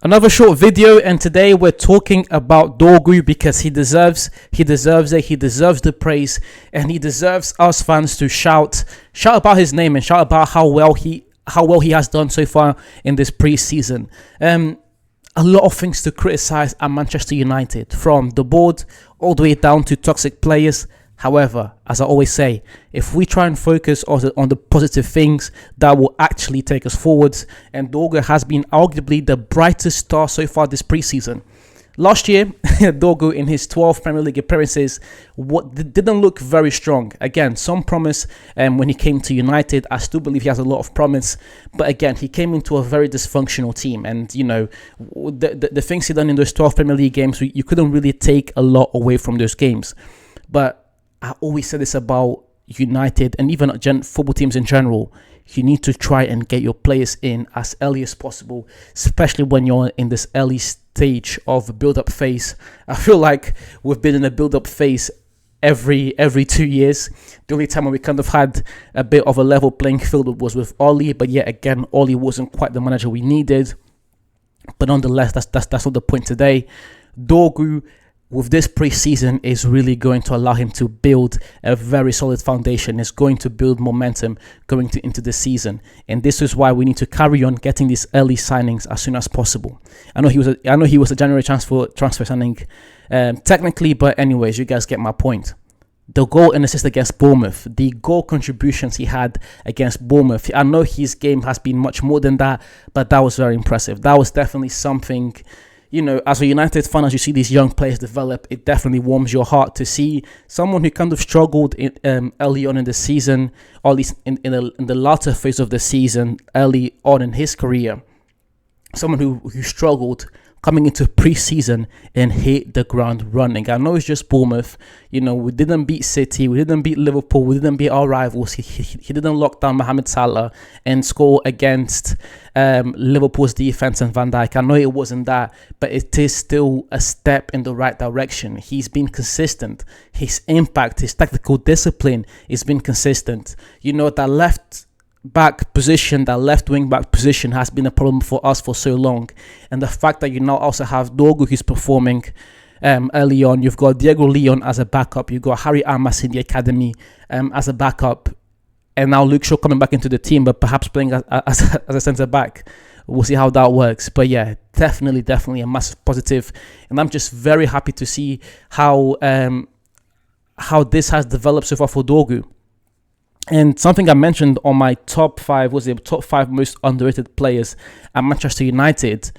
Another short video, and today we're talking about Dorgu because he deserves it, he deserves the praise, and he deserves us fans to shout about his name and shout about how well he has done so far in this pre-season. A lot of things to criticize at Manchester United, from the board all the way down to toxic players. However, as I always say, if we try and focus on the positive things, that will actually take us forwards. And Dorgu has been arguably the brightest star so far this preseason. Last year, Dorgu in his 12 Premier League appearances didn't look very strong. Again, some promise when he came to United. I still believe he has a lot of promise. But again, he came into a very dysfunctional team. And, you know, the things he done in those 12 Premier League games, you couldn't really take a lot away from those games. But I always say this about United and even football teams in general. You need to try and get your players in as early as possible, especially when you're in this early stage of build-up phase. I feel like we've been in a build-up phase every 2 years. The only time when we kind of had a bit of a level playing field was with Oli, but yet again, Oli wasn't quite the manager we needed. But nonetheless, that's not the point today. Dorgu, with this pre-season, is really going to allow him to build a very solid foundation. It's going to build momentum going into the season, and this is why we need to carry on getting these early signings as soon as possible. I know he was a January transfer signing, technically, but anyways, you guys get my point. The goal and assist against Bournemouth, the goal contributions he had against Bournemouth. I know his game has been much more than that, but that was very impressive. That was definitely something. You know, as a United fan, as you see these young players develop, it definitely warms your heart to see someone who kind of struggled early on in the season, or at least in the latter phase of the season, early on in his career. Someone who struggled coming into pre-season and hit the ground running. I know it's just Bournemouth. You know, we didn't beat City, we didn't beat Liverpool, we didn't beat our rivals. He didn't lock down Mohamed Salah and score against Liverpool's defense and Van Dijk. I know it wasn't that, but it is still a step in the right direction. He's been consistent. His impact, his tactical discipline has been consistent. You know, that left wing back position has been a problem for us for so long, and the fact that you now also have Dorgu who's performing early on. You've got Diego Leon as a backup, you've got Harry Amas in the academy as a backup, and now Luke Shaw coming back into the team, but perhaps playing as a centre back. We'll see how that works. But yeah, definitely a massive positive, and I'm just very happy to see how this has developed so far for Dorgu. And something I mentioned on my top 5 most underrated players at Manchester United.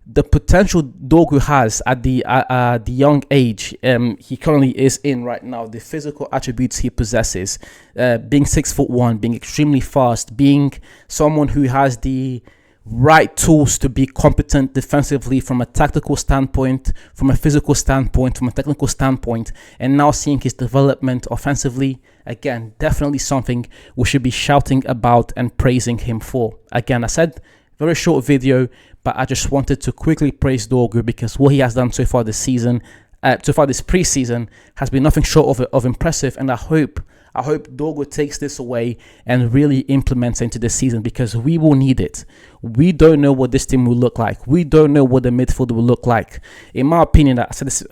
The potential Dorgu has at the young age he currently is in right now, the physical attributes he possesses, being 6'1", being extremely fast, being someone who has the right tools to be competent defensively from a tactical standpoint, from a physical standpoint, from a technical standpoint, and now seeing his development offensively, again, definitely something we should be shouting about and praising him for. Again, I said, very short video, but I just wanted to quickly praise Dorgu because what he has done so far this season, this pre-season, has been nothing short of impressive, and I hope Dorgu takes this away and really implements it into the season, because we will need it. We don't know what this team will look like. We don't know what the midfield will look like. In my opinion, I said this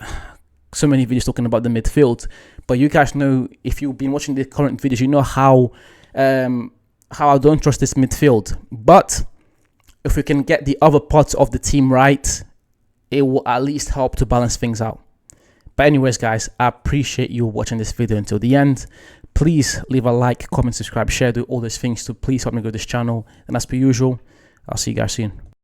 so many videos talking about the midfield, but you guys know, if you've been watching the current videos, you know how I don't trust this midfield. But if we can get the other parts of the team right, it will at least help to balance things out. But anyways, guys, I appreciate you watching this video until the end. Please leave a like, comment, subscribe, share, do all those things to please help me grow this channel. And as per usual, I'll see you guys soon.